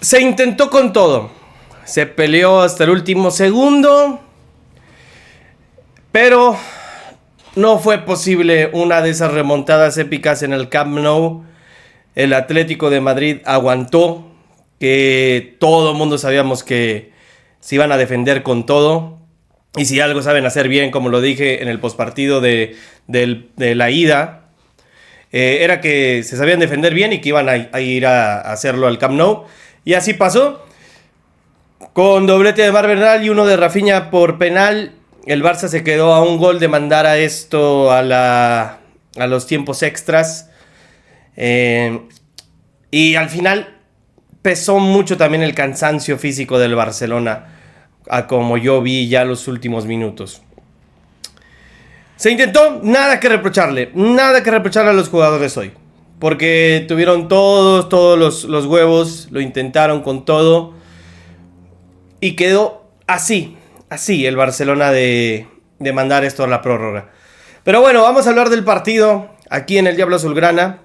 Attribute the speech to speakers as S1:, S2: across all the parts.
S1: Se intentó con todo. Se peleó hasta el último segundo. Pero no fue posible una de esas remontadas épicas en el Camp Nou. El Atlético de Madrid aguantó. Que todo el mundo sabíamos que se iban a defender con todo. Y si algo saben hacer bien, como lo dije en el postpartido de la ida, era que se sabían defender bien y que iban a ir a hacerlo al Camp Nou. Y así pasó. Con doblete de Mar Bernal y uno de Rafinha por penal, el Barça se quedó a un gol de mandar a esto a los tiempos extras. Y al final pesó mucho también el cansancio físico del Barcelona, a como yo vi ya los últimos minutos. Se intentó, nada que reprocharle a los jugadores hoy. Porque tuvieron todos los huevos, lo intentaron con todo. Y quedó así el Barcelona de mandar esto a la prórroga. Pero bueno, vamos a hablar del partido aquí en el Diablo Azulgrana.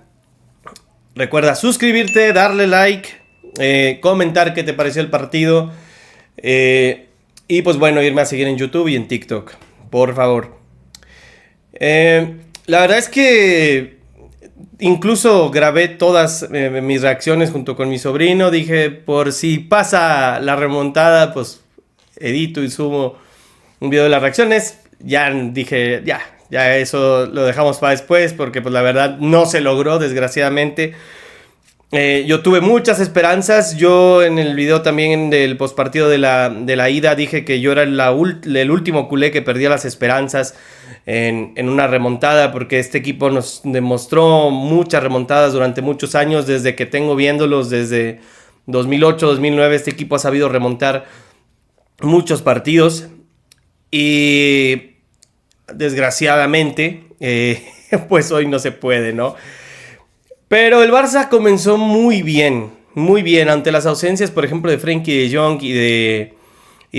S1: Recuerda suscribirte, darle like, comentar qué te pareció el partido. Y pues bueno, irme a seguir en YouTube y en TikTok, por favor. La verdad es que incluso grabé todas mis reacciones junto con mi sobrino. Dije, por si pasa la remontada, pues edito y subo un video de las reacciones. Ya dije, ya eso lo dejamos para después, porque pues la verdad no se logró, desgraciadamente. Yo tuve muchas esperanzas. Yo en el video también del postpartido de la ida dije que yo era el último culé que perdía las esperanzas en una remontada, porque este equipo nos demostró muchas remontadas durante muchos años. Desde que tengo viéndolos, desde 2008, 2009, este equipo ha sabido remontar muchos partidos. Y desgraciadamente, pues hoy no se puede, ¿no? Pero el Barça comenzó muy bien ante las ausencias, por ejemplo, de Frenkie de Jong y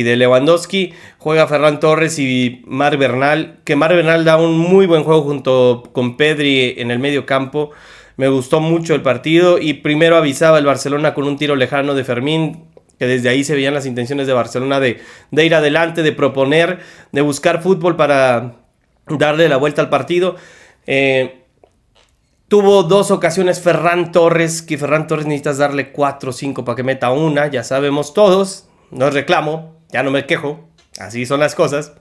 S1: de Lewandowski. Juega Ferran Torres y Marc Bernal, que Marc Bernal da un muy buen juego junto con Pedri en el medio campo. Me gustó mucho el partido y primero avisaba el Barcelona con un tiro lejano de Fermín, que desde ahí se veían las intenciones de Barcelona de ir adelante, de proponer, de buscar fútbol para darle la vuelta al partido. Tuvo dos ocasiones Ferran Torres, que Ferran Torres necesitas darle 4 o 5 para que meta una, ya sabemos todos, no reclamo, ya no me quejo, así son las cosas.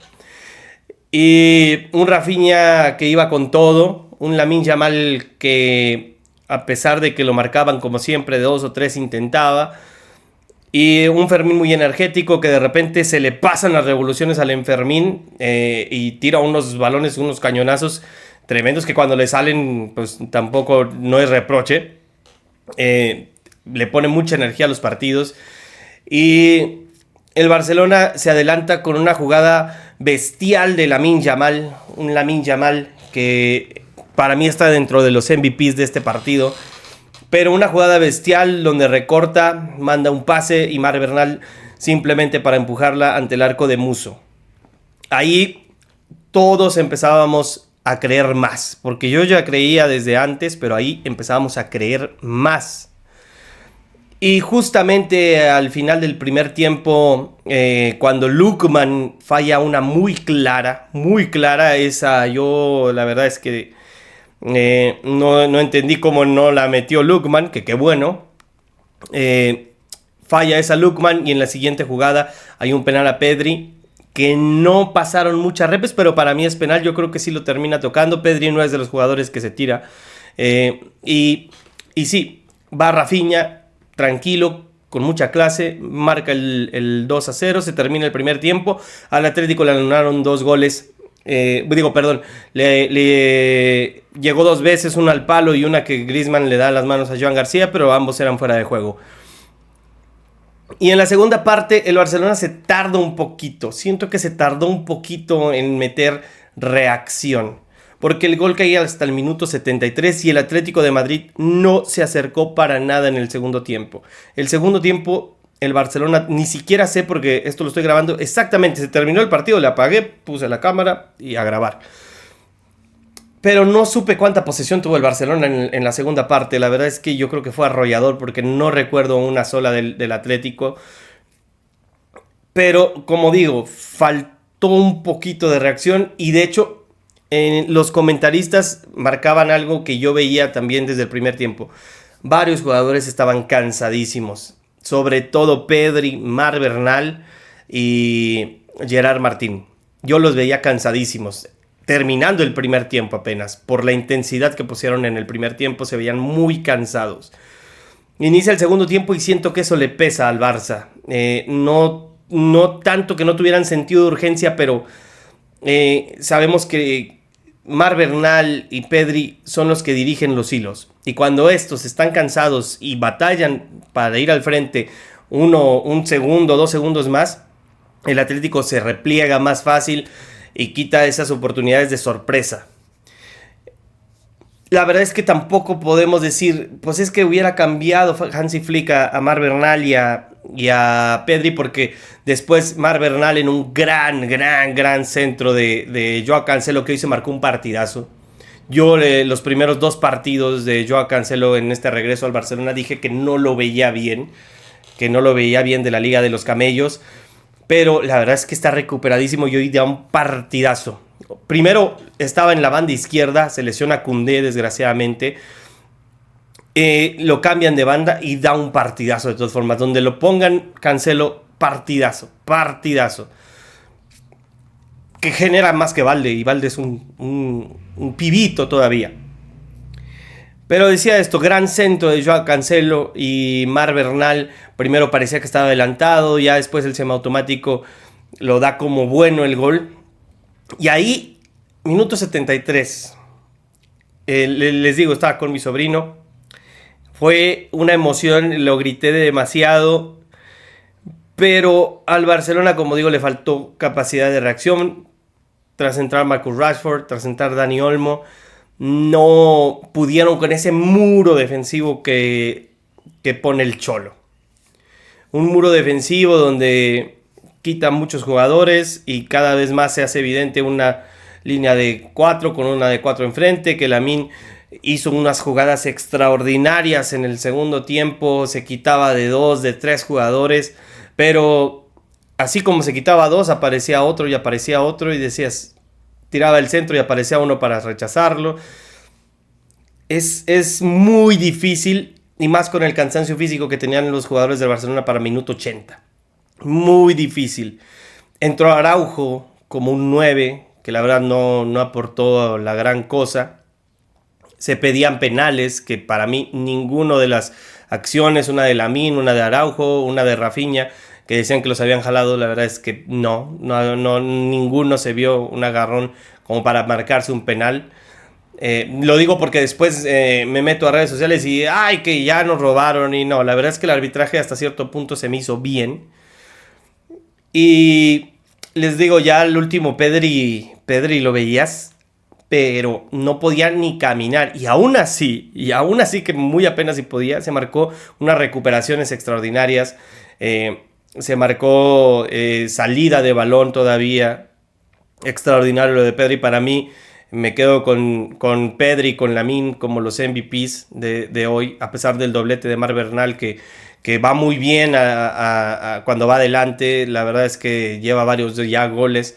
S1: Y un Rafinha que iba con todo, un Lamine Yamal que a pesar de que lo marcaban como siempre de 2 o 3 intentaba, y un Fermín muy energético que de repente se le pasan las revoluciones al Fermín y tira unos balones, unos cañonazos tremendos que cuando le salen pues tampoco no es reproche. Le pone mucha energía a los partidos y el Barcelona se adelanta con una jugada bestial de Lamine Yamal, un Lamine Yamal que para mí está dentro de los MVPs de este partido, pero una jugada bestial donde recorta, manda un pase y Marc Bernal simplemente para empujarla ante el arco de Musso. Ahí todos empezábamos a creer más, porque yo ya creía desde antes, pero ahí empezábamos a creer más. Y justamente al final del primer tiempo, cuando Lookman falla una muy clara, esa yo la verdad es que no entendí cómo no la metió Lookman, que qué bueno. Falla esa Lookman y en la siguiente jugada hay un penal a Pedri, que no pasaron muchas repes, pero para mí es penal. Yo creo que sí lo termina tocando. Pedri no es de los jugadores que se tira. Y sí, va Rafinha, tranquilo, con mucha clase, marca el 2-0, se termina el primer tiempo. Al Atlético le anularon 2 goles. Le llegó 2 veces, una al palo y una que Griezmann le da las manos a Joan García, pero ambos eran fuera de juego. Y en la segunda parte el Barcelona se tarda un poquito. Siento que se tardó un poquito en meter reacción, porque el gol caía hasta el minuto 73 y el Atlético de Madrid no se acercó para nada en el segundo tiempo. El segundo tiempo el Barcelona, ni siquiera sé, porque esto lo estoy grabando exactamente, se terminó el partido, le apagué, puse la cámara y a grabar. Pero no supe cuánta posesión tuvo el Barcelona en la segunda parte. La verdad es que yo creo que fue arrollador porque no recuerdo una sola del Atlético. Pero como digo, faltó un poquito de reacción y de hecho los comentaristas marcaban algo que yo veía también desde el primer tiempo. Varios jugadores estaban cansadísimos, sobre todo Pedri, Mar Bernal y Gerard Martín. Yo los veía cansadísimos, terminando el primer tiempo apenas. Por la intensidad que pusieron en el primer tiempo, se veían muy cansados. Inicia el segundo tiempo y siento que eso le pesa al Barça. No tanto que no tuvieran sentido de urgencia, pero sabemos que Mar Bernal y Pedri son los que dirigen los hilos. Y cuando estos están cansados y batallan para ir al frente un segundo, 2 segundos más, el Atlético se repliega más fácil y quita esas oportunidades de sorpresa. La verdad es que tampoco podemos decir, pues es que hubiera cambiado Hansi Flick a Mar Bernal y a Pedri, porque después Mar Bernal en un gran centro de Joao Cancelo que hoy se marcó un partidazo. Yo los primeros 2 partidos de Joao Cancelo en este regreso al Barcelona dije que no lo veía bien, de la Liga de los Camellos, pero la verdad es que está recuperadísimo y hoy da un partidazo. Primero estaba en la banda izquierda, se lesiona Koundé desgraciadamente, lo cambian de banda y da un partidazo de todas formas. Donde lo pongan Cancelo, partidazo, que genera más que Valde, y Valde es un pibito todavía. Pero decía esto, gran centro de Joao Cancelo y Mar Bernal. Primero parecía que estaba adelantado, ya después el semiautomático lo da como bueno el gol. Y ahí, minuto 73, les digo, estaba con mi sobrino. Fue una emoción, lo grité demasiado. Pero al Barcelona, como digo, le faltó capacidad de reacción. Tras entrar Marcus Rashford, tras entrar Dani Olmo, no pudieron con ese muro defensivo que pone el Cholo. Un muro defensivo donde quitan muchos jugadores y cada vez más se hace evidente una línea de 4 con una de 4 enfrente, que Lamine hizo unas jugadas extraordinarias en el segundo tiempo, se quitaba de 2, de 3 jugadores, pero así como se quitaba 2, aparecía otro y decías, tiraba el centro y aparecía uno para rechazarlo. Es muy difícil, y más con el cansancio físico que tenían los jugadores del Barcelona para minuto 80. Muy difícil. Entró Araujo como un 9, que la verdad no aportó la gran cosa. Se pedían penales, que para mí ninguno de las acciones, una de Lamine, una de Araujo, una de Rafinha, que decían que los habían jalado, la verdad es que no, ninguno se vio un agarrón como para marcarse un penal. Lo digo porque después me meto a redes sociales y ¡ay, que ya nos robaron! Y no, la verdad es que el arbitraje hasta cierto punto se me hizo bien. Y les digo, ya al último Pedri lo veías, pero no podía ni caminar. Y aún así que muy apenas si podía, se marcó unas recuperaciones extraordinarias. Se marcó salida de balón todavía. Extraordinario lo de Pedri. Para mí, me quedo con Pedri y con Lamine como los MVPs de hoy, a pesar del doblete de Mar Bernal que va muy bien cuando va adelante. La verdad es que lleva varios ya goles.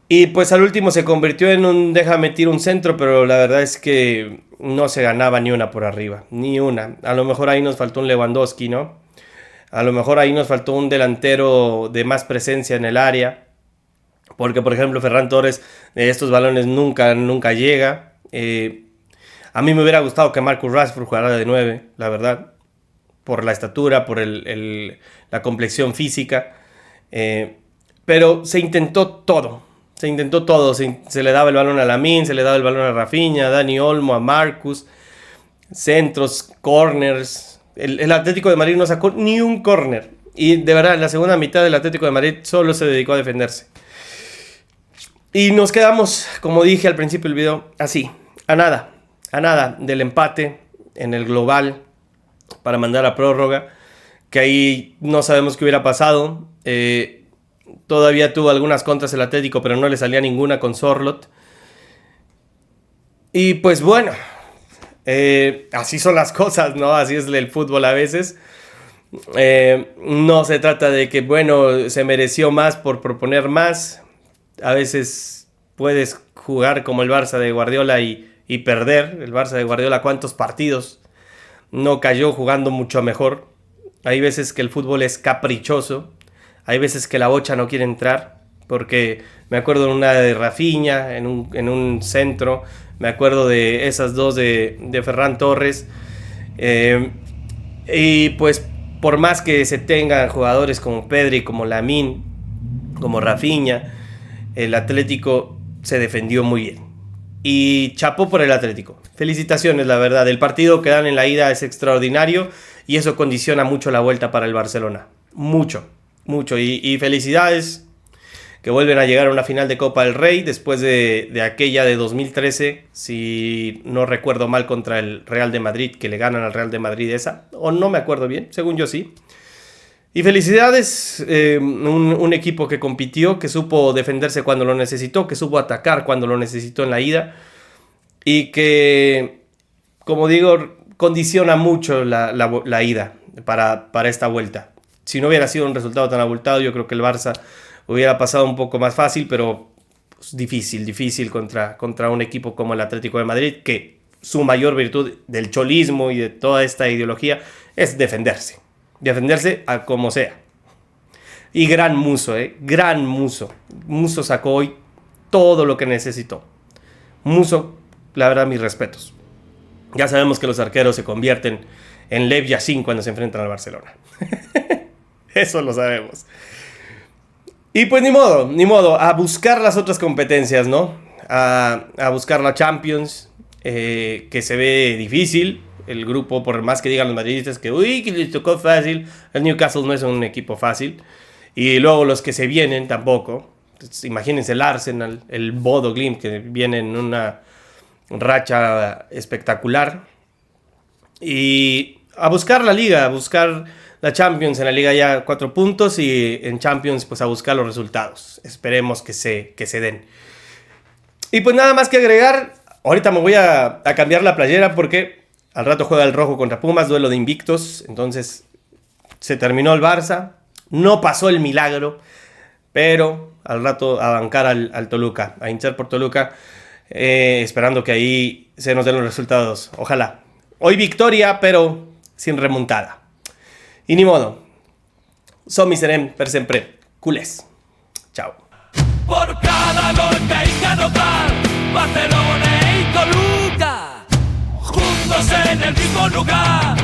S1: Y pues al último se convirtió en un déjame tiro un centro, pero la verdad es que no se ganaba ni una por arriba, ni una. A lo mejor ahí nos faltó un Lewandowski, ¿no? A lo mejor ahí nos faltó un delantero de más presencia en el área. Porque, por ejemplo, Ferran Torres de estos balones nunca llega. A mí me hubiera gustado que Marcus Rashford jugara de 9, la verdad. Por la estatura, por la complexión física. Pero se intentó todo. Se le daba el balón a Lamine, se le daba el balón a Rafinha, a Dani Olmo, a Marcus. Centros, corners. El Atlético de Madrid no sacó ni un corner. Y de verdad, en la segunda mitad del Atlético de Madrid solo se dedicó a defenderse. Y nos quedamos, como dije al principio del video, así, a nada del empate en el global para mandar a prórroga, que ahí no sabemos qué hubiera pasado. Todavía tuvo algunas contras el Atlético, pero no le salía ninguna con Sorloth. Y pues bueno, así son las cosas, ¿no? Así es el fútbol a veces. No se trata de que, bueno, se mereció más por proponer más. A veces puedes jugar como el Barça de Guardiola y perder. El Barça de Guardiola, ¿cuántos partidos no cayó jugando mucho mejor? Hay veces que el fútbol es caprichoso. Hay veces que la bocha no quiere entrar. Porque me acuerdo de una de Rafinha en un centro. Me acuerdo de esas dos de Ferran Torres. Y pues por más que se tengan jugadores como Pedri, como Lamine, como Rafinha, el Atlético se defendió muy bien. Y chapó por el Atlético. Felicitaciones, la verdad. El partido que dan en la ida es extraordinario y eso condiciona mucho la vuelta para el Barcelona. Mucho, mucho. Y felicidades que vuelven a llegar a una final de Copa del Rey después de aquella de 2013, si no recuerdo mal, contra el Real de Madrid, que le ganan al Real de Madrid esa, o no me acuerdo bien, según yo sí. Y felicidades, un equipo que compitió, que supo defenderse cuando lo necesitó, que supo atacar cuando lo necesitó en la ida, y que, como digo, condiciona mucho la ida para esta vuelta. Si no hubiera sido un resultado tan abultado, yo creo que el Barça hubiera pasado un poco más fácil, pero pues, difícil contra un equipo como el Atlético de Madrid, que su mayor virtud del cholismo y de toda esta ideología es defenderse a como sea. Y gran Muso, gran Muso. Muso sacó hoy todo lo que necesitó. Muso, la verdad, mis respetos. Ya sabemos que los arqueros se convierten en Lev Yashin cuando se enfrentan al Barcelona. Eso lo sabemos. Y pues ni modo, a buscar las otras competencias, ¿no? A buscar la Champions, que se ve difícil. El grupo, por más que digan los madridistas que les tocó fácil, el Newcastle no es un equipo fácil. Y luego los que se vienen tampoco. Entonces, imagínense el Arsenal, el Bodo Glimt, que viene en una racha espectacular. Y a buscar la liga, a buscar la Champions. En la liga ya 4 puntos y en Champions pues a buscar los resultados. Esperemos que se den. Y pues nada más que agregar. Ahorita me voy a cambiar la playera porque al rato juega el Rojo contra Pumas, duelo de invictos. Entonces se terminó el Barça. No pasó el milagro, pero al rato a bancar al Toluca, a hinchar por Toluca, esperando que ahí se nos den los resultados. Ojalá. Hoy victoria, pero sin remontada. Y ni modo. Som i serem per sempre culés. Chao.
S2: Por cada gol que hay que anotar, Barcelona y Toluca, juntos en el mismo lugar.